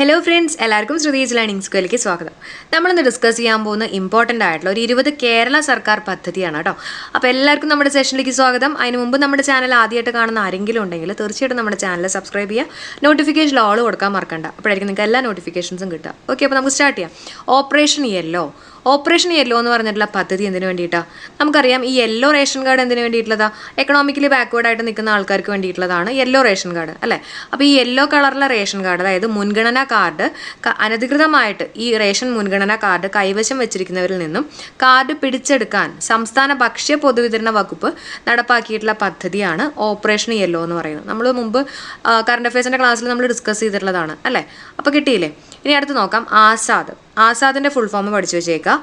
Hello friends, എല്ലാവർക്കും Shruthi's learning സ്കൂളിലേക്ക് സ്വാഗതം. നമ്മളിന്ന് ഡിസ്കസ് ചെയ്യാൻ പോകുന്ന ഇമ്പോർട്ടൻ്റ് ആയിട്ടുള്ള ഒരു 20 കേരള സർക്കാർ പദ്ധതിയാണ് കേട്ടോ. അപ്പോൾ എല്ലാവർക്കും നമ്മുടെ സെഷനിലേക്ക് സ്വാഗതം. അതിന് മുമ്പ് നമ്മുടെ ചാനൽ ആദ്യമായിട്ട് കാണുന്ന ആരെങ്കിലും ഉണ്ടെങ്കിൽ തീർച്ചയായിട്ടും നമ്മുടെ ചാനൽ സബ്സ്ക്രൈബ് ചെയ്യുക, നോട്ടിഫിക്കേഷൻ ഓൾ കൊടുക്കാൻ മറക്കണ്ട. അപ്പോഴായിരിക്കും നിങ്ങൾക്ക് എല്ലാ നോട്ടിഫിക്കേഷൻസും കിട്ടുക. ഓക്കെ, അപ്പോൾ നമുക്ക് സ്റ്റാർട്ട് ചെയ്യാം. ഓപ്പറേഷൻ യെല്ലോ എന്ന് പറഞ്ഞിട്ടുള്ള പദ്ധതി എന്തിനു വേണ്ടിയിട്ടാണ്? നമുക്കറിയാം, ഈ യെല്ലോ റേഷൻ കാർഡ് എന്തിനു വേണ്ടിയിട്ടുള്ളതാണ്? എക്കണോമിക്കലി ബാക്ക്വേർഡ് ആയിട്ട് നിൽക്കുന്ന ആൾക്കാർക്ക് വേണ്ടിയിട്ടുള്ളതാണ് യെല്ലോ റേഷൻ കാർഡ് അല്ലേ. അപ്പോൾ ഈ യെല്ലോ കളറിലെ റേഷൻ കാർഡ്, അതായത് മുൻഗണനാ കാർഡ്, അനധികൃതമായിട്ട് ഈ റേഷൻ മുൻഗണനാ കാർഡ് കൈവശം വെച്ചിരിക്കുന്നവരിൽ നിന്നും കാർഡ് പിടിച്ചെടുക്കാൻ സംസ്ഥാന ഭക്ഷ്യ പൊതുവിതരണ വകുപ്പ് നടപ്പാക്കിയിട്ടുള്ള പദ്ധതിയാണ് ഓപ്പറേഷൻ യെല്ലോ എന്ന് പറയുന്നത്. നമ്മൾ മുമ്പ് കറണ്ട് അഫയേഴ്സിൻ്റെ ക്ലാസ്സിൽ നമ്മൾ ഡിസ്കസ് ചെയ്തിട്ടുള്ളതാണ് അല്ലേ. അപ്പോൾ കിട്ടിയില്ലേ? ഇനി അടുത്ത് നോക്കാം. ആസാദിൻ്റെ ഫുൾ ഫോം പഠിച്ചു വെച്ചേക്കുക.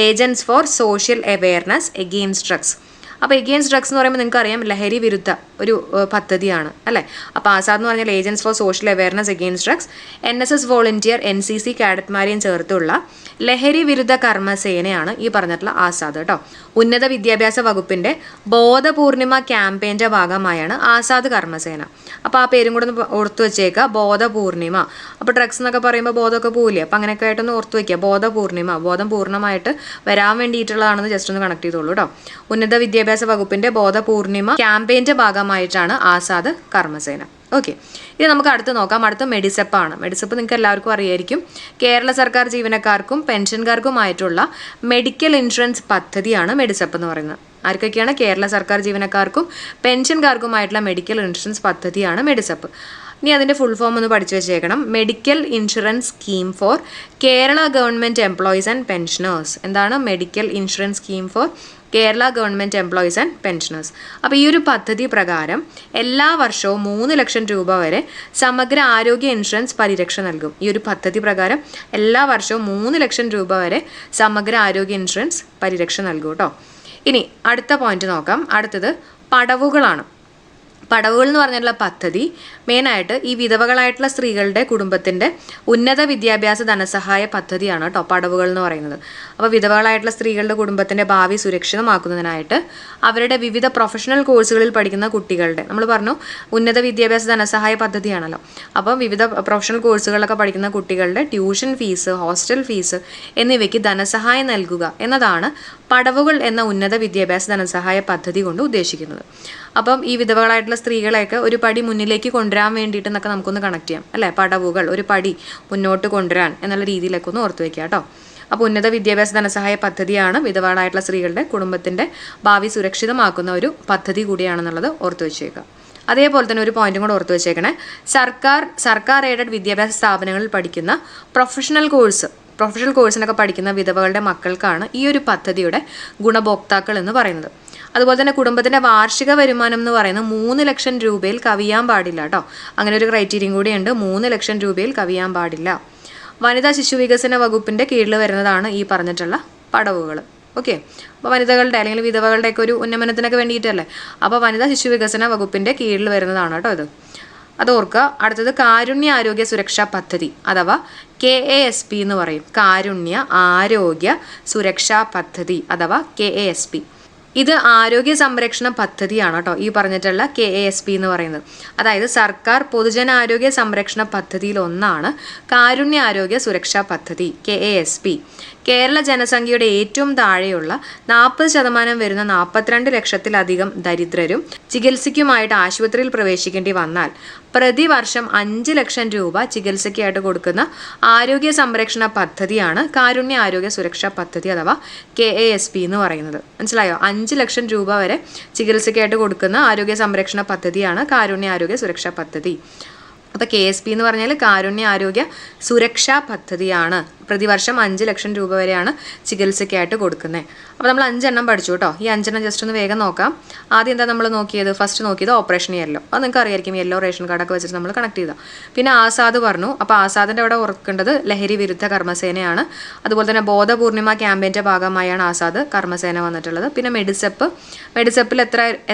Agents for social awareness against drugs. അപ്പോൾ എഗെയിൻസ്റ്റ് ഡ്രഗ്സ് എന്ന് പറയുമ്പോൾ നിങ്ങൾക്കറിയാം, ലഹരി വിരുദ്ധ ഒരു പദ്ധതിയാണ് അല്ലേ. അപ്പോൾ ആസാദ് എന്ന് പറഞ്ഞാൽ agents for social awareness against drugs, NSS volunteer, NCC കാഡറ്റ്മാരെയും ചേർത്തുള്ള ലഹരി വിരുദ്ധ കർമ്മസേനയാണ് ഈ പറഞ്ഞിട്ടുള്ള ആസാദ് കേട്ടോ. ഉന്നത വിദ്യാഭ്യാസ വകുപ്പിൻ്റെ ബോധപൂർണിമ ക്യാമ്പയിൻ്റെ ഭാഗമായാണ് ആസാദ് കർമ്മസേന. അപ്പോൾ ആ പേരും കൂടെ ഒന്ന് ഓർത്തു വെച്ചേക്കുക, ബോധപൂർണിമ. അപ്പോൾ ഡ്രഗ്സ് എന്നൊക്കെ പറയുമ്പോൾ ബോധമൊക്കെ പോവില്ലേ, അപ്പോൾ അങ്ങനെയൊക്കെ ആയിട്ടൊന്ന് ഓർത്തു വയ്ക്കുക. ബോധപൂർണിമ, ബോധം പൂർണ്ണമായിട്ട് വരാൻ വേണ്ടിയിട്ടുള്ളതാണെന്ന് ജസ്റ്റ് ഒന്ന് കണക്ട് ചെയ്തോളൂ കേട്ടോ. ഉന്നത വിദ്യാഭ്യാസ വകുപ്പിന്റെ ബോധപൂർണിമ ക്യാമ്പയിന്റെ ഭാഗമായിട്ടാണ് ആസാദ് കർമ്മസേന. ഓക്കെ, ഇനി നമുക്ക് അടുത്ത് നോക്കാം. അടുത്ത മെഡിസെപ്പ് ആണ്. മെഡിസെപ്പ് നിങ്ങൾക്ക് എല്ലാവർക്കും അറിയായിരിക്കും. കേരള സർക്കാർ ജീവനക്കാർക്കും പെൻഷൻകാർക്കുമായിട്ടുള്ള മെഡിക്കൽ ഇൻഷുറൻസ് പദ്ധതിയാണ് മെഡിസെപ്പ് എന്ന് പറയുന്നത്. ആർക്കൊക്കെയാണ്? കേരള സർക്കാർ ജീവനക്കാർക്കും പെൻഷൻകാർക്കുമായിട്ടുള്ള മെഡിക്കൽ ഇൻഷുറൻസ് പദ്ധതിയാണ് മെഡിസെപ്പ്. ഇനി അതിൻ്റെ ഫുൾ ഫോം ഒന്ന് പഠിച്ചു വെച്ചേക്കണം. Medical insurance scheme for Kerala government employees and pensioners. എന്താണ്? Medical insurance scheme for Kerala government employees and pensioners. അപ്പോൾ ഈ ഒരു പദ്ധതി പ്രകാരം എല്ലാ വർഷവും 3 ലക്ഷം രൂപ വരെ സമഗ്ര ആരോഗ്യ ഇൻഷുറൻസ് പരിരക്ഷ നൽകും. ഈ ഒരു പദ്ധതി പ്രകാരം എല്ലാ വർഷവും 3 ലക്ഷം രൂപ വരെ സമഗ്ര ആരോഗ്യ ഇൻഷുറൻസ് പരിരക്ഷ നൽകും കേട്ടോ. ഇനി അടുത്ത പോയിന്റ് നോക്കാം. അടുത്തത് പടവുകളാണ്. പടവുകൾ എന്ന് പറഞ്ഞിട്ടുള്ള പദ്ധതി മെയിനായിട്ട് ഈ വിധവകളായിട്ടുള്ള സ്ത്രീകളുടെ കുടുംബത്തിൻ്റെ ഉന്നത വിദ്യാഭ്യാസ ധനസഹായ പദ്ധതിയാണ് കേട്ടോ പടവുകൾ എന്ന് പറയുന്നത്. അപ്പോൾ വിധവകളായിട്ടുള്ള സ്ത്രീകളുടെ കുടുംബത്തിൻ്റെ ഭാവി സുരക്ഷിതമാക്കുന്നതിനായിട്ട് അവരുടെ വിവിധ പ്രൊഫഷണൽ കോഴ്സുകളിൽ പഠിക്കുന്ന കുട്ടികളുടെ, നമ്മൾ പറഞ്ഞു ഉന്നത വിദ്യാഭ്യാസ ധനസഹായ പദ്ധതിയാണല്ലോ, അപ്പം വിവിധ പ്രൊഫഷണൽ കോഴ്സുകളിലൊക്കെ പഠിക്കുന്ന കുട്ടികളുടെ ട്യൂഷൻ ഫീസ്, ഹോസ്റ്റൽ ഫീസ് എന്നിവയ്ക്ക് ധനസഹായം നൽകുക എന്നതാണ് പടവുകൾ എന്ന ഉന്നത വിദ്യാഭ്യാസ ധനസഹായ പദ്ധതി കൊണ്ട് ഉദ്ദേശിക്കുന്നത്. അപ്പം ഈ വിധവകളായിട്ടുള്ള സ്ത്രീകളെയൊക്കെ ഒരു പടി മുന്നിലേക്ക് കൊണ്ടുവരാൻ വേണ്ടിയിട്ടെന്നൊക്കെ നമുക്കൊന്ന് കണക്ട് ചെയ്യാം അല്ലേ. പടവുകൾ ഒരു പടി മുന്നോട്ട് കൊണ്ടുവരാൻ എന്നുള്ള രീതിയിലൊക്കെ ഒന്ന് ഓർത്ത് വയ്ക്കുക കേട്ടോ. അപ്പോൾ ഉന്നത വിദ്യാഭ്യാസ ധനസഹായ പദ്ധതിയാണ് വിധവകളായിട്ടുള്ള സ്ത്രീകളുടെ കുടുംബത്തിൻ്റെ ഭാവി സുരക്ഷിതമാക്കുന്ന ഒരു പദ്ധതി കൂടിയാണെന്നുള്ളത് ഓർത്ത് വെച്ചേക്കുക. അതേപോലെ തന്നെ ഒരു പോയിന്റും കൂടെ ഓർത്ത് വെച്ചേക്കണേ. സർക്കാർ എയ്ഡഡ് വിദ്യാഭ്യാസ സ്ഥാപനങ്ങളിൽ പഠിക്കുന്ന പ്രൊഫഷണൽ കോഴ്സിനൊക്കെ പഠിക്കുന്ന വിധവകളുടെ മക്കൾക്കാണ് ഈ ഒരു പദ്ധതിയുടെ ഗുണഭോക്താക്കൾ എന്ന് പറയുന്നത്. അതുപോലെ തന്നെ കുടുംബത്തിൻ്റെ വാർഷിക വരുമാനം എന്ന് പറയുന്നത് 3 ലക്ഷം രൂപയിൽ കവിയാൻ പാടില്ല കേട്ടോ. അങ്ങനെ ഒരു ക്രൈറ്റീരിയയും കൂടിയുണ്ട്. 3 ലക്ഷം രൂപയിൽ കവിയാൻ പാടില്ല. വനിതാ ശിശു വികസന വകുപ്പിൻ്റെ കീഴിൽ വരുന്നതാണ് ഈ പറഞ്ഞിട്ടുള്ള പടവുകൾ. ഓക്കെ, അപ്പോൾ വനിതകളുടെ അല്ലെങ്കിൽ വിധവകളുടെയൊക്കെ ഒരു ഉന്നമനത്തിനൊക്കെ വേണ്ടിയിട്ടല്ലേ. അപ്പോൾ വനിതാ ശിശു വികസന വകുപ്പിൻ്റെ കീഴിൽ വരുന്നതാണ് കേട്ടോ ഇത്. അത് ഓർക്കുക. അടുത്തത് കാരുണ്യ ആരോഗ്യ സുരക്ഷാ പദ്ധതി അഥവാ KASP എന്ന് പറയും. കാരുണ്യ ആരോഗ്യ സുരക്ഷാ പദ്ധതി അഥവാ KASP. ഇത് ആരോഗ്യ സംരക്ഷണ പദ്ധതിയാണ് കേട്ടോ ഈ പറഞ്ഞിട്ടുള്ള KASP എന്ന് പറയുന്നത്. അതായത് സർക്കാർ പൊതുജനാരോഗ്യ സംരക്ഷണ പദ്ധതിയിൽ ഒന്നാണ് കാരുണ്യ ആരോഗ്യ സുരക്ഷാ പദ്ധതി KASP. കേരള ജനസംഖ്യയുടെ ഏറ്റവും താഴെയുള്ള 40% വരുന്ന 42 ലക്ഷത്തിലധികം ദരിദ്രരും ചികിത്സയ്ക്കുമായിട്ട് ആശുപത്രിയിൽ പ്രവേശിക്കേണ്ടി വന്നാൽ പ്രതിവർഷം 5 ലക്ഷം രൂപ ചികിത്സയ്ക്കായിട്ട് കൊടുക്കുന്ന ആരോഗ്യ സംരക്ഷണ പദ്ധതിയാണ് കാരുണ്യ ആരോഗ്യ സുരക്ഷാ പദ്ധതി അഥവാ KASP എന്ന് പറയുന്നത്. മനസ്സിലായോ? 5 ലക്ഷം രൂപ വരെ ചികിത്സയ്ക്കായിട്ട് കൊടുക്കുന്ന ആരോഗ്യ സംരക്ഷണ പദ്ധതിയാണ് കാരുണ്യ ആരോഗ്യ സുരക്ഷാ പദ്ധതി. അപ്പോൾ KSP എന്ന് പറഞ്ഞാൽ കാരുണ്യ ആരോഗ്യ സുരക്ഷാ പദ്ധതിയാണ്. പ്രതിവർഷം 5 ലക്ഷം രൂപ വരെയാണ് ചികിത്സയ്ക്കായിട്ട് കൊടുക്കുന്നത്. അപ്പോൾ നമ്മൾ 5 എണ്ണം പഠിച്ചു കേട്ടോ. ഈ 5 എണ്ണം ജസ്റ്റ് ഒന്ന് വേഗം നോക്കാം. ആദ്യം എന്താ നമ്മൾ നോക്കിയത്? ഫസ്റ്റ് നോക്കിയത് ഓപ്പറേഷൻ യെല്ലോ. അത് നിങ്ങൾക്ക് അറിയായിരിക്കും, യെല്ലോ റേഷൻ കാർഡൊക്കെ വെച്ചിട്ട് നമ്മൾ കണക്ട് ചെയ്താൽ. പിന്നെ ആസാദ് പറഞ്ഞു. അപ്പോൾ ആസാദിൻ്റെ അവിടെ ഓർക്കേണ്ടത് ലഹരി വിരുദ്ധ കർമ്മസേനയാണ്. അതുപോലെ തന്നെ ബോധപൂർണിമ ക്യാമ്പയിൻ്റെ ഭാഗമായാണ് ആസാദ് കർമ്മസേന വന്നിട്ടുള്ളത്. പിന്നെ മെഡിസെപ്പിൽ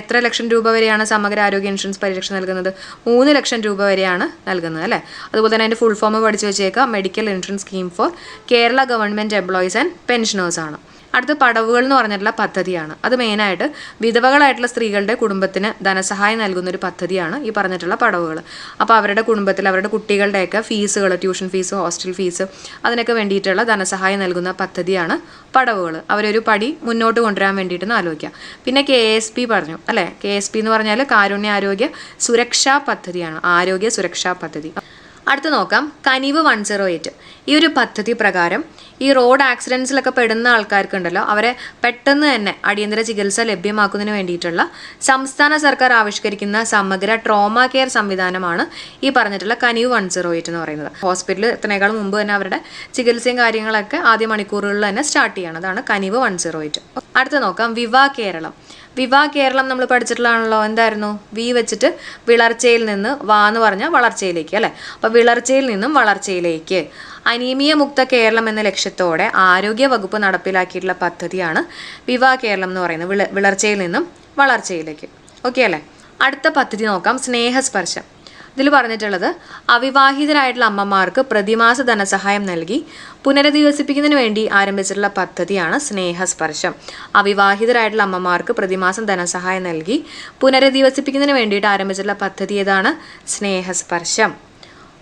എത്ര ലക്ഷം രൂപ വരെയാണ് സമഗ്ര ആരോഗ്യ ഇൻഷുറൻസ് പരിരക്ഷ നൽകുന്നത്? 3 ലക്ഷം രൂപ വരെയാണ് നൽകുന്നത് അല്ലേ. അതുപോലെ തന്നെ അതിൻ്റെ ഫുൾ ഫോം പഠിച്ചു വെച്ചേക്കാം. Medical insurance scheme for Kerala government employees and pensioners ആണ്. അടുത്ത പടവുകൾ എന്ന് പറഞ്ഞിട്ടുള്ള പദ്ധതിയാണ്. അത് മെയിനായിട്ട് വിധവകളായിട്ടുള്ള സ്ത്രീകളുടെ കുടുംബത്തിന് ധനസഹായം നൽകുന്ന ഒരു പദ്ധതിയാണ് ഈ പറഞ്ഞിട്ടുള്ള പടവുകൾ. അപ്പോൾ അവരുടെ കുടുംബത്തിൽ അവരുടെ കുട്ടികളുടെയൊക്കെ ഫീസുകൾ, ട്യൂഷൻ ഫീസ്, ഹോസ്റ്റൽ ഫീസ്, അതിനൊക്കെ വേണ്ടിയിട്ടുള്ള ധനസഹായം നൽകുന്ന പദ്ധതിയാണ് പടവുകൾ. അവരൊരു പടി മുന്നോട്ട് കൊണ്ടുവരാൻ വേണ്ടിയിട്ടൊന്ന് ആലോചിക്കുക. പിന്നെ KSP പറഞ്ഞു അല്ലേ. KSP എന്ന് പറഞ്ഞാൽ കാരുണ്യ ആരോഗ്യ സുരക്ഷാ പദ്ധതിയാണ്, ആരോഗ്യ സുരക്ഷാ പദ്ധതി. അടുത്ത് നോക്കാം കനിവ് 108. ഈ ഒരു പദ്ധതി പ്രകാരം ഈ റോഡ് ആക്സിഡൻസിലൊക്കെ പെടുന്ന ആൾക്കാർക്കുണ്ടല്ലോ, അവരെ പെട്ടെന്ന് തന്നെ അടിയന്തര ചികിത്സ ലഭ്യമാക്കുന്നതിന് വേണ്ടിയിട്ടുള്ള സംസ്ഥാന സർക്കാർ ആവിഷ്കരിക്കുന്ന സമഗ്ര ട്രോമ കെയർ സംവിധാനമാണ് ഈ പറഞ്ഞിട്ടുള്ള കനിവ് 108 എന്ന് പറയുന്നത്. ഹോസ്പിറ്റലിൽ എത്തുന്നതിനേക്കാൾ മുമ്പ് തന്നെ അവരുടെ ചികിത്സയും കാര്യങ്ങളൊക്കെ ആദ്യ മണിക്കൂറുകളിൽ തന്നെ സ്റ്റാർട്ട് ചെയ്യണം. അതാണ് കനിവ് 108. അടുത്ത് നോക്കാം വിവാ കേരളം. വിവാ കേരളം നമ്മൾ പഠിച്ചിട്ടുള്ളതാണല്ലോ. എന്തായിരുന്നു? വി വെച്ചിട്ട് വിളർച്ചയിൽ നിന്ന്, വാ എന്ന് പറഞ്ഞാൽ വളർച്ചയിലേക്ക് അല്ലേ. അപ്പോൾ വിളർച്ചയിൽ നിന്നും വളർച്ചയിലേക്ക്, അനീമിയ മുക്ത കേരളം എന്ന ലക്ഷ്യത്തോടെ ആരോഗ്യ വകുപ്പ് നടപ്പിലാക്കിയിട്ടുള്ള പദ്ധതിയാണ് വിവാ കേരളം എന്ന് പറയുന്നത്. വിളർച്ചയിൽ നിന്നും വളർച്ചയിലേക്ക്. ഓക്കെ അല്ലേ. അടുത്ത പദ്ധതി നോക്കാം സ്നേഹസ്പർശം. ഇതിൽ പറഞ്ഞിട്ടുള്ളത് അവിവാഹിതരായിട്ടുള്ള അമ്മമാർക്ക് പ്രതിമാസ ധനസഹായം നൽകി പുനരധിവസിപ്പിക്കുന്നതിന് വേണ്ടി ആരംഭിച്ചിട്ടുള്ള പദ്ധതിയാണ് സ്നേഹസ്പർശം. അവിവാഹിതരായിട്ടുള്ള അമ്മമാർക്ക് പ്രതിമാസം ധനസഹായം നൽകി പുനരധിവസിപ്പിക്കുന്നതിന് വേണ്ടിയിട്ട് ആരംഭിച്ചിട്ടുള്ള പദ്ധതി ഏതാണ്? സ്നേഹസ്പർശം.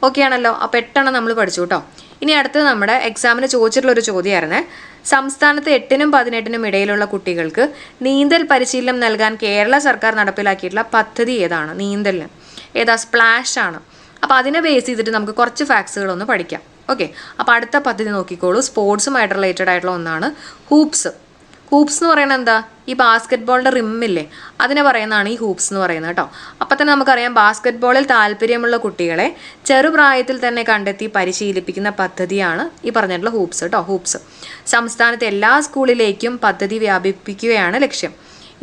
ഓക്കെ ആണല്ലോ. അപ്പോൾ 8 നമ്മൾ പഠിച്ചു കേട്ടോ. ഇനി അടുത്തത് നമ്മുടെ എക്സാമിന് ചോദിച്ചിട്ടുള്ളൊരു ചോദ്യമായിരുന്നേ. സംസ്ഥാനത്ത് 8നും 18നും ഇടയിലുള്ള കുട്ടികൾക്ക് നീന്തൽ പരിശീലനം നൽകാൻ കേരള സർക്കാർ നടപ്പിലാക്കിയിട്ടുള്ള പദ്ധതി ഏതാണ്? നീന്തലിന് ഏതാ? സ്പ്ലാഷ് ആണ്. അപ്പോൾ അതിനെ ബേസ് ചെയ്തിട്ട് നമുക്ക് കുറച്ച് ഫാക്ട്സുകളൊന്ന് പഠിക്കാം. ഓക്കെ. അപ്പോൾ അടുത്ത പദ്ധതി നോക്കിക്കോളൂ. സ്പോർട്സുമായിട്ട് റിലേറ്റഡ് ആയിട്ടുള്ള ഒന്നാണ് ഹൂപ്സ്. ഹൂപ്സ് എന്ന് പറയുന്നത് എന്താ? ഈ ബാസ്കറ്റ് ബോളിൻ്റെ റിമ്മില്ലേ, അതിനെ പറയുന്നതാണ് ഈ ഹൂപ്സ് എന്ന് പറയുന്നത് കേട്ടോ. അപ്പം തന്നെ നമുക്കറിയാം ബാസ്കറ്റ് ബോളിൽ താല്പര്യമുള്ള കുട്ടികളെ ചെറുപ്രായത്തിൽ തന്നെ കണ്ടെത്തി പരിശീലിപ്പിക്കുന്ന പദ്ധതിയാണ് ഈ പറഞ്ഞിട്ടുള്ള ഹൂപ്സ് കേട്ടോ. ഹൂപ്സ് സംസ്ഥാനത്തെ എല്ലാ സ്കൂളിലേക്കും പദ്ധതി വ്യാപിപ്പിക്കുകയാണ് ലക്ഷ്യം.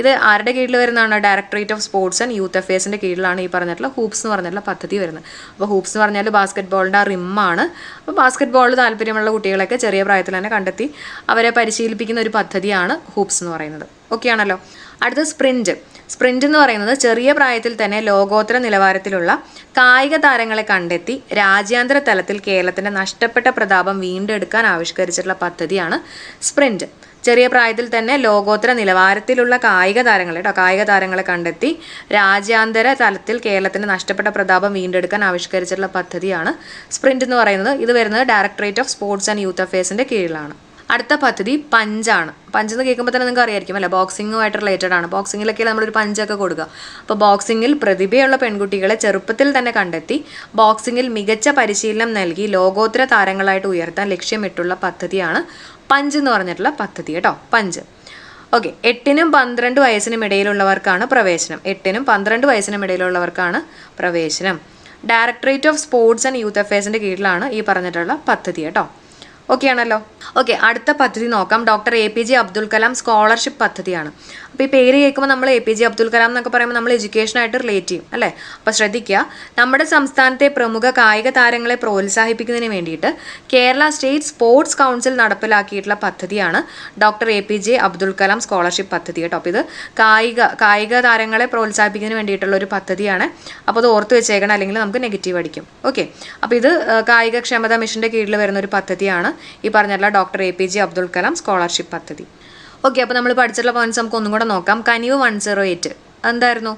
ഇത് ആരുടെ കീഴിൽ വരുന്നതാണ്? Directorate of sports and youth അഫയേഴ്സിൻ്റെ കീഴിലാണ് ഈ പറഞ്ഞിട്ടുള്ള ഹൂപ്സ് എന്ന് പറഞ്ഞിട്ടുള്ള പദ്ധതി വരുന്നത്. അപ്പോൾ ഹൂപ്സ് എന്ന് പറഞ്ഞാൽ ബാസ്കറ്റ് ബോളിൻ്റെ ആ റിമ്മാണ്. അപ്പോൾ ബാസ്കറ്റ് ബോളിൽ താല്പര്യമുള്ള കുട്ടികളൊക്കെ ചെറിയ പ്രായത്തിൽ തന്നെ കണ്ടെത്തി അവരെ പരിശീലിപ്പിക്കുന്ന ഒരു പദ്ധതിയാണ് ഹൂപ്സ് എന്ന് പറയുന്നത്. ഓക്കെ ആണല്ലോ. അടുത്ത സ്പ്രിൻറ്റ്. സ്പ്രിൻറ്റ് എന്ന് പറയുന്നത് ചെറിയ പ്രായത്തിൽ തന്നെ ലോകോത്തര നിലവാരത്തിലുള്ള കായിക താരങ്ങളെ കണ്ടെത്തി രാജ്യാന്തര തലത്തിൽ കേരളത്തിൻ്റെ നഷ്ടപ്പെട്ട പ്രതാപം വീണ്ടെടുക്കാൻ ആവിഷ്കരിച്ചിട്ടുള്ള പദ്ധതിയാണ് സ്പ്രിൻറ്റ്. ചെറിയ പ്രായത്തിൽ തന്നെ ലോകോത്തര നിലവാരത്തിലുള്ള കായിക താരങ്ങളെ കണ്ടെത്തി രാജ്യാന്തര തലത്തിൽ കേരളത്തിൻ്റെ നഷ്ടപ്പെട്ട പ്രതാപം വീണ്ടെടുക്കാൻ ആവിഷ്കരിച്ചിട്ടുള്ള പദ്ധതിയാണ് സ്പ്രിൻറ്റ് എന്ന് പറയുന്നത്. ഇത് വരുന്നത് directorate of sports and youth അഫയേഴ്സിൻ്റെ കീഴിലാണ്. അടുത്ത പദ്ധതി പഞ്ചാണ്. പഞ്ചെന്ന് കേൾക്കുമ്പോൾ തന്നെ നിങ്ങൾക്ക് അറിയായിരിക്കും അല്ലേ, ബോക്സിങ്ങുമായിട്ട് റിലേറ്റഡ് ആണ്. ബോക്സിങ്ങിലൊക്കെ നമ്മളൊരു പഞ്ചൊക്കെ കൊടുക്കുക. അപ്പോൾ ബോക്സിങ്ങിൽ പ്രതിഭയുള്ള പെൺകുട്ടികളെ ചെറുപ്പത്തിൽ തന്നെ കണ്ടെത്തി ബോക്സിങ്ങിൽ മികച്ച പരിശീലനം നൽകി ലോകോത്തര താരങ്ങളായിട്ട് ഉയർത്താൻ ലക്ഷ്യമിട്ടുള്ള പദ്ധതിയാണ് പഞ്ച് എന്ന് പറഞ്ഞിട്ടുള്ള പദ്ധതി കേട്ടോ. പഞ്ച്. ഓക്കെ. 8നും 12 വയസ്സിനും ഇടയിലുള്ളവർക്കാണ് പ്രവേശനം. 8നും 12 വയസ്സിനും ഇടയിലുള്ളവർക്കാണ് പ്രവേശനം. Directorate of sports and youth അഫയേഴ്സിൻ്റെ കീഴിലാണ് ഈ പറഞ്ഞിട്ടുള്ള പദ്ധതി കേട്ടോ. ഓക്കെ ആണല്ലോ. ഓക്കെ. അടുത്ത പദ്ധതി നോക്കാം. Doctor APJ Abdul Kalam scholarship പദ്ധതിയാണ്. അപ്പോൾ ഈ പേര് കേൾക്കുമ്പോൾ നമ്മൾ APJ അബ്ദുൽ കലാം എന്നൊക്കെ പറയുമ്പോൾ നമ്മൾ എഡ്യൂക്കേഷനായിട്ട് റിലേറ്റ് ചെയ്യും അല്ലേ. അപ്പോൾ ശ്രദ്ധിക്കുക, നമ്മുടെ സംസ്ഥാനത്തെ പ്രമുഖ കായിക താരങ്ങളെ പ്രോത്സാഹിപ്പിക്കുന്നതിന് വേണ്ടിയിട്ട് കേരള സ്റ്റേറ്റ് സ്പോർട്സ് കൗൺസിൽ നടപ്പിലാക്കിയിട്ടുള്ള പദ്ധതിയാണ് doctor APJ Abdul Kalam scholarship പദ്ധതി കേട്ടോ. അപ്പോൾ ഇത് കായിക താരങ്ങളെ പ്രോത്സാഹിപ്പിക്കുന്നതിന് വേണ്ടിയിട്ടുള്ള ഒരു പദ്ധതിയാണ്. അപ്പോൾ അത് ഓർത്ത് വെച്ചേക്കണം, അല്ലെങ്കിൽ നമുക്ക് നെഗറ്റീവ് അടിക്കും. ഓക്കെ. അപ്പോൾ ഇത് കായിക ക്ഷമതാ മിഷൻ്റെ കീഴിൽ വരുന്ന ഒരു പദ്ധതിയാണ് ഈ പറഞ്ഞിട്ടുള്ള doctor APJ Abdul Kalam scholarship പദ്ധതി. ഓക്കെ. അപ്പോൾ നമ്മൾ പഠിച്ചിട്ടുള്ള പോയിന്റ്സ് നമുക്ക് ഒന്നും കൂടെ നോക്കാം. കനിവ് 108 എന്തായിരുന്നു?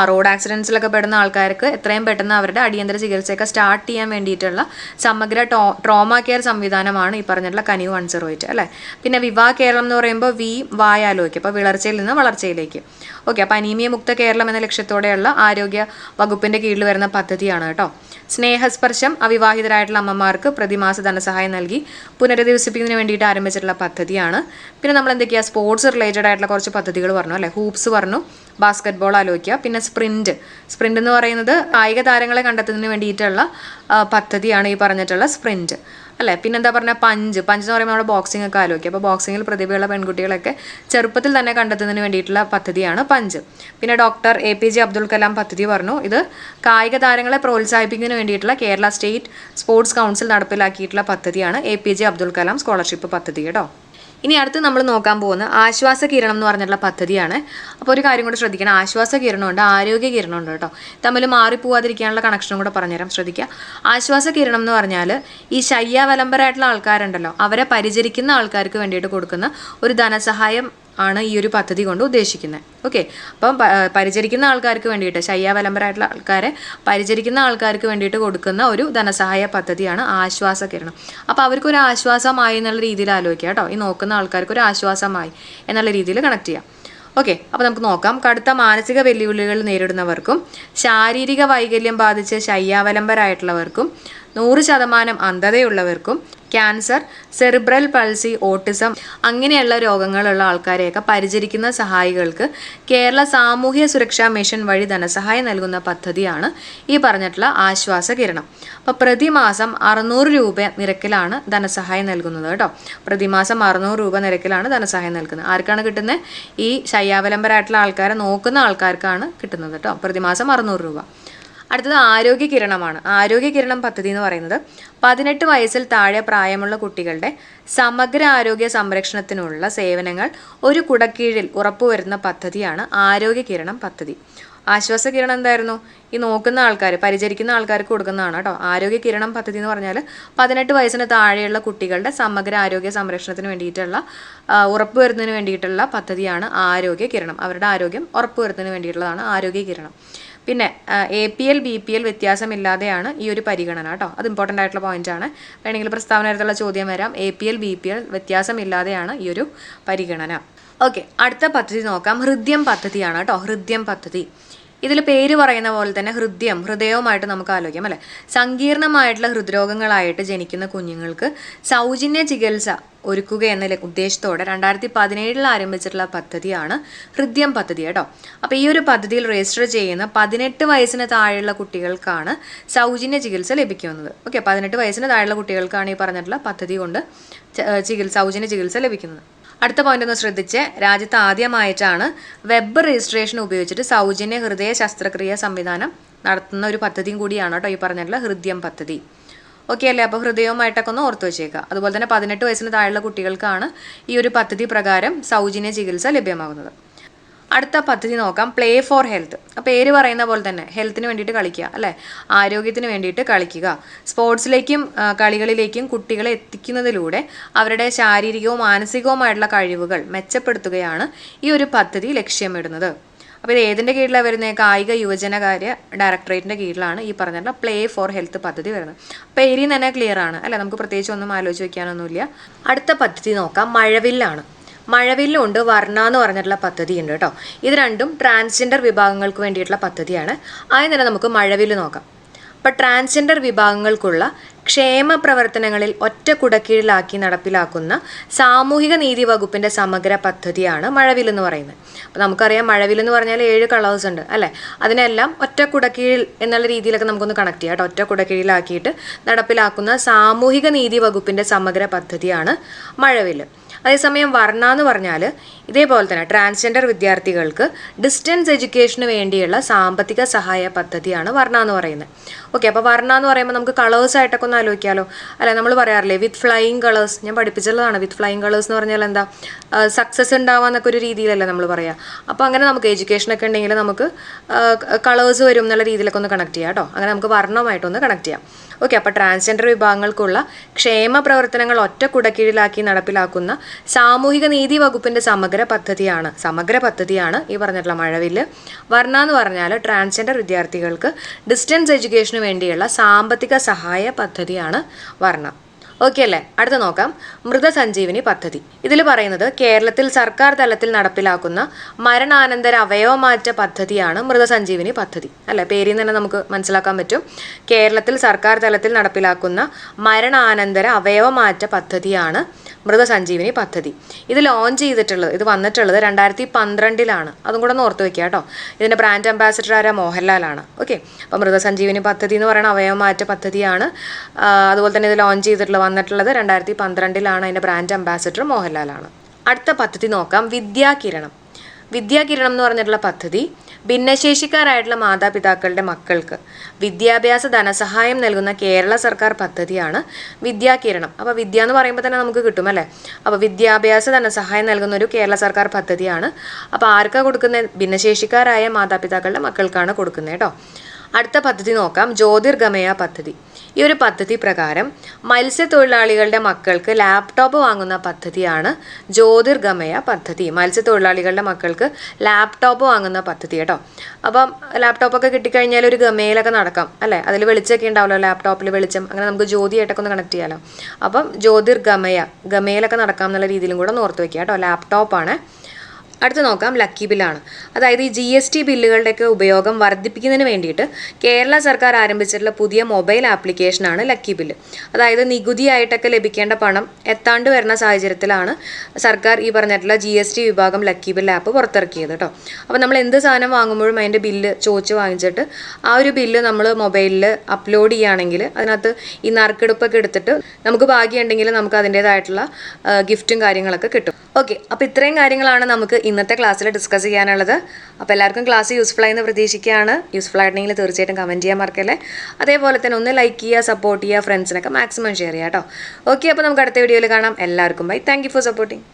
റോഡ് ആക്സിഡൻസിലൊക്കെ പെടുന്ന ആൾക്കാർക്ക് എത്രയും പെട്ടെന്ന് അവരുടെ അടിയന്തര ചികിത്സയൊക്കെ സ്റ്റാർട്ട് ചെയ്യാൻ വേണ്ടിയിട്ടുള്ള സമഗ്ര ട്രോമ കെയർ സംവിധാനമാണ് ഈ പറഞ്ഞിട്ടുള്ള കനിവ് 108 അല്ലേ. പിന്നെ വിവാ കേരളം എന്ന് പറയുമ്പോൾ വായാലോയ്ക്ക്, അപ്പോൾ വിളർച്ചയിൽ നിന്ന് വളർച്ചയിലേക്ക്. ഓക്കെ. അപ്പോൾ അനീമിയ മുക്ത കേരളം എന്ന ലക്ഷ്യത്തോടെയുള്ള ആരോഗ്യ വകുപ്പിൻ്റെ കീഴിൽ വരുന്ന പദ്ധതിയാണ് കേട്ടോ. സ്നേഹസ്പർശം അവിവാഹിതരായിട്ടുള്ള അമ്മമാർക്ക് പ്രതിമാസ ധനസഹായം നൽകി പുനരധിവസിപ്പിക്കുന്നതിന് വേണ്ടിയിട്ട് ആരംഭിച്ചിട്ടുള്ള പദ്ധതിയാണ്. പിന്നെ നമ്മൾ എന്തൊക്കെയാണ് സ്പോർട്സ് റിലേറ്റഡ് ആയിട്ടുള്ള കുറച്ച് പദ്ധതികൾ പറഞ്ഞു അല്ലേ. ഹൂപ്സ് പറഞ്ഞു, ബാസ്കറ്റ് ബോൾ ആലോചിക്കുക. പിന്നെ സ്പ്രിൻറ്റ് എന്ന് പറയുന്നത് കായിക താരങ്ങളെ കണ്ടെത്തുന്നതിന് വേണ്ടിയിട്ടുള്ള പദ്ധതിയാണ് ഈ പറഞ്ഞിട്ടുള്ള സ്പ്രിൻറ്റ് അല്ലേ. പിന്നെന്താ പറഞ്ഞാൽ പഞ്ച് എന്ന് പറയുമ്പോൾ നമ്മുടെ ബോക്സിംഗ് ഒക്കെ ആലോചിക്കുക. അപ്പോൾ ബോക്സിങ്ങിൽ പ്രതിഭയുള്ള പെൺകുട്ടികളൊക്കെ ചെറുപ്പത്തിൽ തന്നെ കണ്ടെത്തുന്നതിന് വേണ്ടിയിട്ടുള്ള പദ്ധതിയാണ് പഞ്ച്. പിന്നെ ഡോക്ടർ APJ അബ്ദുൽ കലാം പദ്ധതി പറഞ്ഞു. ഇത് കായിക താരങ്ങളെ പ്രോത്സാഹിപ്പിക്കുന്നതിന് വേണ്ടിയിട്ടുള്ള കേരള സ്റ്റേറ്റ് സ്പോർട്സ് കൗൺസിൽ നടപ്പിലാക്കിയിട്ടുള്ള പദ്ധതിയാണ് APJ അബ്ദുൽ കലാം സ്കോളർഷിപ്പ് പദ്ധതി കേട്ടോ. ഇനി അടുത്ത് നമ്മൾ നോക്കാൻ പോകുന്ന ആശ്വാസ കിരണം എന്ന് പറഞ്ഞിട്ടുള്ള പദ്ധതിയാണ്. അപ്പോൾ ഒരു കാര്യം കൂടെ ശ്രദ്ധിക്കണം, ആശ്വാസ കിരണമുണ്ട്, ആരോഗ്യ കിരണമുണ്ട് കേട്ടോ. തമ്മിൽ മാറിപ്പോവാതിരിക്കാനുള്ള കണക്ഷനും കൂടെ പറഞ്ഞുതരാം, ശ്രദ്ധിക്കുക. ആശ്വാസ കിരണം എന്ന് പറഞ്ഞാൽ ഈ ശയ്യാവലംബരായിട്ടുള്ള ആൾക്കാരുണ്ടല്ലോ, അവരെ പരിചരിക്കുന്ന ആൾക്കാർക്ക് വേണ്ടിയിട്ട് കൊടുക്കുന്ന ഒരു ധനസഹായം ആണ് ഈ ഒരു പദ്ധതി കൊണ്ട് ഉദ്ദേശിക്കുന്നത്. ഓക്കെ, അപ്പം പരിചരിക്കുന്ന ആൾക്കാർക്ക് വേണ്ടിയിട്ട്, ശയ്യാവലംബരായിട്ടുള്ള ആൾക്കാരെ പരിചരിക്കുന്ന ആൾക്കാർക്ക് വേണ്ടിയിട്ട് കൊടുക്കുന്ന ഒരു ധനസഹായ പദ്ധതിയാണ് ആശ്വാസ കിരണം. അപ്പോൾ അവർക്കൊരു ആശ്വാസമായി എന്നുള്ള രീതിയിൽ ആലോചിക്കുക കേട്ടോ. ഈ നോക്കുന്ന ആൾക്കാർക്ക് ഒരു ആശ്വാസമായി എന്നുള്ള രീതിയിൽ കണക്ട് ചെയ്യാം. ഓക്കെ, അപ്പോൾ നമുക്ക് നോക്കാം. കടുത്ത മാനസിക വെല്ലുവിളികൾ നേരിടുന്നവർക്കും ശാരീരിക വൈകല്യം ബാധിച്ച് ശയ്യാവലംബരായിട്ടുള്ളവർക്കും 100% അന്ധതയുള്ളവർക്കും ക്യാൻസർ, സെറിബ്രൽ പൾസി, ഓട്ടിസം അങ്ങനെയുള്ള രോഗങ്ങളുള്ള ആൾക്കാരെയൊക്കെ പരിചരിക്കുന്ന സഹായികൾക്ക് കേരള സാമൂഹ്യ സുരക്ഷാ മിഷൻ വഴി ധനസഹായം നൽകുന്ന പദ്ധതിയാണ് ഈ പറഞ്ഞിട്ടുള്ള ആശ്വാസ കിരണം. അപ്പോൾ പ്രതിമാസം 600 രൂപ നിരക്കിലാണ് ധനസഹായം നൽകുന്നത് കേട്ടോ. പ്രതിമാസം 600 രൂപ നിരക്കിലാണ് ധനസഹായം നൽകുന്നത്. ആർക്കാണ് കിട്ടുന്നത്? ഈ ശയ്യാവലംബരായിട്ടുള്ള ആൾക്കാരെ നോക്കുന്ന ആൾക്കാർക്കാണ് കിട്ടുന്നത് കേട്ടോ. പ്രതിമാസം 600 രൂപ. അടുത്തത് ആരോഗ്യ കിരണമാണ്. ആരോഗ്യ കിരണം പദ്ധതി എന്ന് പറയുന്നത് 18 വയസ്സിൽ താഴെ പ്രായമുള്ള കുട്ടികളുടെ സമഗ്ര ആരോഗ്യ സംരക്ഷണത്തിനുള്ള സേവനങ്ങൾ ഒരു കുടക്കീഴിൽ ഉറപ്പുവരുന്ന പദ്ധതിയാണ് ആരോഗ്യ കിരണം പദ്ധതി. ആശ്വാസ കിരണം എന്തായിരുന്നു? ഈ നോക്കുന്ന ആൾക്കാർ, പരിചരിക്കുന്ന ആൾക്കാർക്ക് കൊടുക്കുന്നതാണ് കേട്ടോ. ആരോഗ്യ കിരണം പദ്ധതി എന്ന് പറഞ്ഞാൽ 18 വയസ്സിന് താഴെയുള്ള കുട്ടികളുടെ സമഗ്ര ആരോഗ്യ സംരക്ഷണത്തിന് വേണ്ടിയിട്ടുള്ള ഉറപ്പുവരുന്നതിന് വേണ്ടിയിട്ടുള്ള പദ്ധതിയാണ് ആരോഗ്യ കിരണം. അവരുടെ ആരോഗ്യം ഉറപ്പുവരുന്നതിന് വേണ്ടിയിട്ടുള്ളതാണ് ആരോഗ്യ കിരണം. പിന്നെ APL BPL വ്യത്യാസമില്ലാതെയാണ് ഈ ഒരു പരിഗണന കേട്ടോ. അത് ഇമ്പോർട്ടൻ്റ് ആയിട്ടുള്ള പോയിന്റ് ആണ്. വേണമെങ്കിൽ പ്രസ്താവനയായിട്ടുള്ള ചോദ്യം വരാം. APL BPL വ്യത്യാസമില്ലാതെയാണ് ഈ ഒരു പരിഗണന. ഓക്കെ, അടുത്ത പദ്ധതി നോക്കാം. ഹൃദ്യം പദ്ധതിയാണ് കേട്ടോ. ഹൃദ്യം പദ്ധതി. ഇതിൽ പേര് പറയുന്ന പോലെ തന്നെ ഹൃദയവുമായിട്ട് നമുക്ക് ആലോചിക്കാം അല്ലേ. സങ്കീർണമായിട്ടുള്ള ഹൃദ്രോഗങ്ങളായിട്ട് ജനിക്കുന്ന കുഞ്ഞുങ്ങൾക്ക് സൗജന്യ ചികിത്സ ഒരുക്കുക എന്ന ഉദ്ദേശത്തോടെ 2017 ആരംഭിച്ചിട്ടുള്ള പദ്ധതിയാണ് ഹൃദ്യം പദ്ധതി കേട്ടോ. അപ്പോൾ ഈ ഒരു പദ്ധതിയിൽ രജിസ്റ്റർ ചെയ്യുന്ന 18 വയസ്സിന് താഴെയുള്ള കുട്ടികൾക്കാണ് സൗജന്യ ചികിത്സ ലഭിക്കുന്നത്. ഓക്കെ, 18 വയസ്സിന് താഴെയുള്ള കുട്ടികൾക്കാണ് ഈ പറഞ്ഞിട്ടുള്ള പദ്ധതി കൊണ്ട് സൗജന്യ ചികിത്സ ലഭിക്കുന്നത്. അടുത്ത പോയിന്റ് ഒന്ന് ശ്രദ്ധിച്ച്, രാജ്യത്ത് ആദ്യമായിട്ടാണ് വെബ് രജിസ്ട്രേഷൻ ഉപയോഗിച്ചിട്ട് സൗജന്യ ഹൃദയ ശസ്ത്രക്രിയ സംവിധാനം നടത്തുന്ന ഒരു പദ്ധതിയും കൂടിയാണ് കേട്ടോ ഈ പറഞ്ഞിട്ടുള്ള ഹൃദ്യം പദ്ധതി. ഓക്കെ അല്ലേ. അപ്പോൾ ഹൃദയവുമായിട്ടൊക്കെ ഒന്ന് ഓർത്ത് വെച്ചേക്കുക. അതുപോലെ തന്നെ 18 വയസ്സിന് താഴെയുള്ള കുട്ടികൾക്കാണ് ഈ ഒരു പദ്ധതി പ്രകാരം സൗജന്യ ചികിത്സ ലഭ്യമാകുന്നത്. അടുത്ത പദ്ധതി നോക്കാം. Play for health. പേര് പറയുന്ന പോലെ തന്നെ ഹെൽത്തിന് വേണ്ടിയിട്ട് കളിക്കുക അല്ലേ, ആരോഗ്യത്തിന് വേണ്ടിയിട്ട് കളിക്കുക. സ്പോർട്സിലേക്കും കളികളിലേക്കും കുട്ടികളെ എത്തിക്കുന്നതിലൂടെ അവരുടെ ശാരീരികവും മാനസികവുമായിട്ടുള്ള കഴിവുകൾ മെച്ചപ്പെടുത്തുകയാണ് ഈ ഒരു പദ്ധതി ലക്ഷ്യമിടുന്നത്. അപ്പോൾ ഇത് ഏതിൻ്റെ കീഴിലാണ് വരുന്നത്? കായിക യുവജനകാര്യ ഡയറക്ടറേറ്റിൻ്റെ കീഴിലാണ് ഈ പറഞ്ഞിട്ടുള്ള പ്ലേ ഫോർ ഹെൽത്ത് പദ്ധതി വരുന്നത്. പേരിൽ തന്നെ ക്ലിയർ ആണ് അല്ലേ, നമുക്ക് പ്രത്യേകിച്ച് ഒന്നും ആലോചിച്ച് വയ്ക്കാനൊന്നുമില്ല. അടുത്ത പദ്ധതി നോക്കാം. മഴവില്ലാണ്. മഴവില്ലുണ്ട്, വർണ്ണ എന്ന് പറഞ്ഞിട്ടുള്ള പദ്ധതി ഉണ്ട് കേട്ടോ. ഇത് രണ്ടും ട്രാൻസ്ജെൻഡർ വിഭാഗങ്ങൾക്ക് വേണ്ടിയിട്ടുള്ള പദ്ധതിയാണ്. ആദ്യം തന്നെ നമുക്ക് മഴവില്ല് നോക്കാം. അപ്പോൾ ട്രാൻസ്ജെൻഡർ വിഭാഗങ്ങൾക്കുള്ള ക്ഷേമ പ്രവർത്തനങ്ങളിൽ ഒറ്റ കുടക്കീഴിലാക്കി നടപ്പിലാക്കുന്ന സാമൂഹിക നീതി വകുപ്പിൻ്റെ സമഗ്ര പദ്ധതിയാണ് മഴവില്ല് എന്ന് പറയുന്നത്. അപ്പോൾ നമുക്കറിയാം മഴവില്ല് എന്ന് പറഞ്ഞാൽ 7 കളേഴ്സ് ഉണ്ട് അല്ലേ. അതിനെല്ലാം ഒറ്റ കുടക്കീഴിൽ എന്നുള്ള രീതിയിലൊക്കെ നമുക്കൊന്ന് കണക്ട് ചെയ്യാം കേട്ടോ. ഒറ്റ കുടക്കീഴിലാക്കിയിട്ട് നടപ്പിലാക്കുന്ന സാമൂഹിക നീതി വകുപ്പിൻ്റെ സമഗ്ര പദ്ധതിയാണ് മഴവില്ല്. അതേസമയം വർണ്ണ എന്ന് പറഞ്ഞാൽ ഇതേപോലെ തന്നെ ട്രാൻസ്ജെൻഡർ വിദ്യാർത്ഥികൾക്ക് ഡിസ്റ്റൻസ് എഡ്യൂക്കേഷന് വേണ്ടിയുള്ള സാമ്പത്തിക സഹായ പദ്ധതിയാണ് വർണ്ണ എന്ന് പറയുന്നത്. ഓക്കെ, അപ്പോൾ വർണ്ണ എന്ന് പറയുമ്പോൾ നമുക്ക് കളേഴ്സ് ആയിട്ടൊക്കെ ഒന്ന് ആലോചിക്കാമല്ലോ അല്ലെ. നമ്മൾ പറയാറില്ലേ വിത്ത് ഫ്ലൈയിങ് കളേഴ്സ്, ഞാൻ പഠിപ്പിച്ചുള്ളതാണ്. വിത്ത് ഫ്ലൈയിങ് കളേഴ്സ് എന്ന് പറഞ്ഞാൽ എന്താ, സക്സസ് ഉണ്ടാവാന്നൊക്കെ ഒരു രീതിയിലല്ലേ നമ്മൾ പറയുക. അപ്പോൾ അങ്ങനെ നമുക്ക് എഡ്യൂക്കേഷനൊക്കെ ഉണ്ടെങ്കിൽ നമുക്ക് കളേഴ്സ് വരും എന്നുള്ള രീതിയിലൊക്കെ ഒന്ന് കണക്ട് ചെയ്യാം കേട്ടോ. അങ്ങനെ നമുക്ക് വർണ്ണമായിട്ടൊന്ന് കണക്ട് ചെയ്യാം. ഓക്കെ, അപ്പോൾ ട്രാൻസ്ജെൻഡർ വിഭാഗങ്ങൾക്കുള്ള ക്ഷേമ പ്രവർത്തനങ്ങൾ ഒറ്റ കുടക്കീഴിലാക്കി നടപ്പിലാക്കുന്ന സാമൂഹിക നീതി വകുപ്പിൻ്റെ സമഗ്ര പദ്ധതിയാണ് ഈ പറഞ്ഞിട്ടുള്ള മഴവില്ല്. വർണ്ണ എന്ന് പറഞ്ഞാൽ ട്രാൻസ്ജെൻഡർ വിദ്യാർത്ഥികൾക്ക് ഡിസ്റ്റൻസ് എഡ്യൂക്കേഷന് വേണ്ടിയുള്ള സാമ്പത്തിക സഹായ പദ്ധതിയാണ് വർണ്ണ. ഓക്കെ അല്ലേ. അടുത്ത നോക്കാം. മൃതസഞ്ജീവനി പദ്ധതി. ഇതിൽ പറയുന്നത് കേരളത്തിൽ സർക്കാർ തലത്തിൽ നടപ്പിലാക്കുന്ന മരണാനന്തര അവയവമാറ്റ പദ്ധതിയാണ് മൃതസഞ്ജീവനി പദ്ധതി അല്ലേ. പേരിൽ നിന്ന് തന്നെ നമുക്ക് മനസ്സിലാക്കാൻ പറ്റും. കേരളത്തിൽ സർക്കാർ തലത്തിൽ നടപ്പിലാക്കുന്ന മരണാനന്തര അവയവമാറ്റ പദ്ധതിയാണ് മൃതസഞ്ജീവനി പദ്ധതി. ഇത് ലോഞ്ച് ചെയ്തിട്ടുള്ളത്, ഇത് വന്നിട്ടുള്ളത് 2012 അതും കൂടെ ഒന്ന് ഓർത്ത് വെക്കുക കേട്ടോ. ഇതിൻ്റെ ബ്രാൻഡ് അംബാസിഡർ ആരാ? മോഹൻലാലാണ്. ഓക്കെ, അപ്പോൾ മൃതസഞ്ജീവനി പദ്ധതി എന്ന് പറയുന്ന അവയവമാറ്റ പദ്ധതിയാണ്. അതുപോലെ തന്നെ ഇത് ലോഞ്ച് ചെയ്തിട്ടുള്ളത് വന്നിട്ടുള്ളത് 2012 അതിൻ്റെ ബ്രാൻഡ് അംബാസിഡർ മോഹൻലാലാണ്. അടുത്ത പദ്ധതി നോക്കാം. വിദ്യാകിരണം. വിദ്യാകിരണം എന്ന് പറഞ്ഞിട്ടുള്ള പദ്ധതി ഭിന്നശേഷിക്കാരായിട്ടുള്ള മാതാപിതാക്കളുടെ മക്കൾക്ക് വിദ്യാഭ്യാസ ധനസഹായം നൽകുന്ന കേരള സർക്കാർ പദ്ധതിയാണ് വിദ്യാകിരണം. അപ്പോൾ വിദ്യ എന്ന് പറയുമ്പോൾ തന്നെ നമുക്ക് കിട്ടും അല്ലേ. അപ്പോൾ വിദ്യാഭ്യാസ ധനസഹായം നൽകുന്ന ഒരു കേരള സർക്കാർ പദ്ധതിയാണ്. അപ്പോൾ ആർക്കാണ് കൊടുക്കുന്നത്? ഭിന്നശേഷിക്കാരായ മാതാപിതാക്കളുടെ മക്കൾക്കാണ് കൊടുക്കുന്നത് കേട്ടോ. അടുത്ത പദ്ധതി നോക്കാം, ജ്യോതിർഗമയ പദ്ധതി. ഈ ഒരു പദ്ധതി പ്രകാരം മത്സ്യത്തൊഴിലാളികളുടെ മക്കൾക്ക് ലാപ്ടോപ്പ് വാങ്ങുന്ന പദ്ധതിയാണ് ജ്യോതിർഗമയ പദ്ധതി. മത്സ്യത്തൊഴിലാളികളുടെ മക്കൾക്ക് ലാപ്ടോപ്പ് വാങ്ങുന്ന പദ്ധതി കേട്ടോ. അപ്പം ലാപ്ടോപ്പൊക്കെ കിട്ടിക്കഴിഞ്ഞാൽ ഒരു ഗമയിലൊക്കെ നടക്കാം അല്ലേ. അതിൽ വെളിച്ചമൊക്കെ ഉണ്ടാവുമല്ലോ, ലാപ്ടോപ്പിൽ വെളിച്ചം, അങ്ങനെ നമുക്ക് ജ്യോതിയായിട്ടൊക്കെ ഒന്ന് കണക്ട് ചെയ്യാമല്ലോ. അപ്പം ജ്യോതിർഗമയ, ഗമയിലൊക്കെ നടക്കാം എന്നുള്ള രീതിയിലും കൂടെ ഒന്ന് ഓർത്ത് വയ്ക്കുക കേട്ടോ. ലാപ്ടോപ്പാണ്. അടുത്ത് നോക്കാം, ലക്കി ബില്ലാണ്. അതായത് ഈ GST ബില്ലുകളുടെയൊക്കെ ഉപയോഗം വർദ്ധിപ്പിക്കുന്നതിന് വേണ്ടിയിട്ട് കേരള സർക്കാർ ആരംഭിച്ചിട്ടുള്ള പുതിയ മൊബൈൽ ആപ്ലിക്കേഷനാണ് ലക്കി ബില്ല്. അതായത് നികുതിയായിട്ടൊക്കെ ലഭിക്കേണ്ട പണം എത്താണ്ട് വരുന്ന സാഹചര്യത്തിലാണ് സർക്കാർ ഈ പറഞ്ഞിട്ടുള്ള GST വിഭാഗം ലക്കി ബില്ല് ആപ്പ് പുറത്തിറക്കിയത് കേട്ടോ. അപ്പോൾ നമ്മൾ എന്ത് സാധനം വാങ്ങുമ്പോഴും അതിൻ്റെ ബില്ല് ചോദിച്ച് വാങ്ങിച്ചിട്ട് ആ ഒരു ബില്ല് നമ്മൾ മൊബൈലിൽ അപ്ലോഡ് ചെയ്യുകയാണെങ്കിൽ അതിനകത്ത് ഈ നറുക്കെടുപ്പൊക്കെ എടുത്തിട്ട് നമുക്ക് ഭാഗ്യമുണ്ടെങ്കിൽ നമുക്ക് അതിൻ്റേതായിട്ടുള്ള ഗിഫ്റ്റും കാര്യങ്ങളൊക്കെ കിട്ടും. ഓക്കെ, അപ്പോൾ ഇത്രയും കാര്യങ്ങളാണ് നമുക്ക് ഇന്നത്തെ ക്ലാസ്സിൽ ഡിസ്കസ് ചെയ്യാനുള്ളത്. അപ്പോൾ എല്ലാവർക്കും ക്ലാസ് യൂസ്ഫുൾ ആയെന്ന് പ്രതീക്ഷിക്കുകയാണ്. യൂസ്ഫുൾ ആയിട്ടുണ്ടെങ്കിൽ തീർച്ചയായിട്ടും കമൻറ്റ് ചെയ്യാൻ മറക്കല്ലേ. അതേപോലെ തന്നെ ഒന്ന് ലൈക്ക് ചെയ്യുക, സപ്പോർട്ട് ചെയ്യുക, ഫ്രണ്ട്സിനൊക്കെ മാക്സിമം ഷെയർ ചെയ്യുക കേട്ടോ. ഓക്കെ, അപ്പോൾ നമുക്ക് അടുത്ത വീഡിയോയിൽ കാണാം. എല്ലാവർക്കും bye. Thank you for supporting.